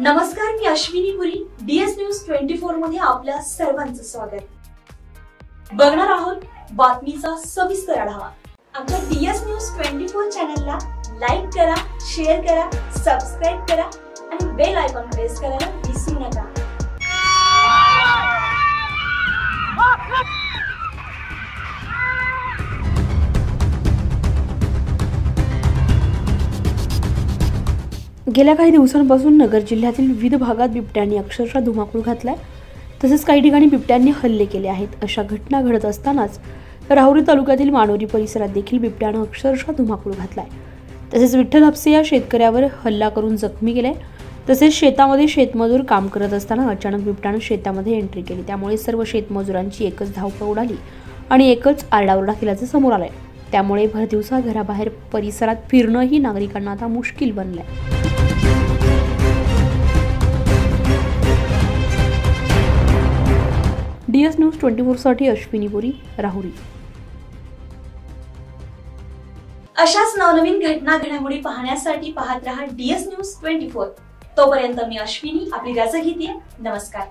नमस्कार, मी अश्विनी पुरी. DS news 24 मध्ये आपल्या सर्वांचं स्वागत. बघणार आहोत बातमीचा सविस्तर आढावा. आमच्या डीएस न्यूज 24 चॅनलला लाईक करा, शेअर करा, सबस्क्राइब करा आणि बेल आयकॉन प्रेस करायला विसरू नका. गेल्या काही दिवसांपासून नगर जिल्ह्यातील विविध भागात बिबट्यांनी अक्षरशः धुमाकूळ घातलाय. तसेच काही ठिकाणी बिबट्यांनी हल्ले केले आहेत. अशा घटना घडत असतानाच राहुरी तालुक्यातील मानोरी परिसरात देखील बिबट्यानं अक्षरशः धुमाकूळ घातलाय. तसेच विठ्ठल हापसे या शेतकऱ्यावर हल्ला करून जखमी केले. तसेच शेतामध्ये शेतमजूर काम करत असताना अचानक बिबट्यानं शेतामध्ये एंट्री केली. त्यामुळे सर्व शेतमजुरांची एकच धावपळ उडाली आणि एकच आरडाओरडा केल्याचं समोर आलंय. त्यामुळे भरदिवसा घराबाहेर परिसरात फिरणंही नागरिकांना आता मुश्किल बनलंय. डीएस न्यूज 24 साठी अश्विनी पुरी, राहुरी. अशाच नवनवीन घटना घडामोडी पाहण्यासाठी पाहत रहा डीएस न्यूज 24. तोपर्यंत मी अश्विनी आपली रजा घेते. नमस्कार.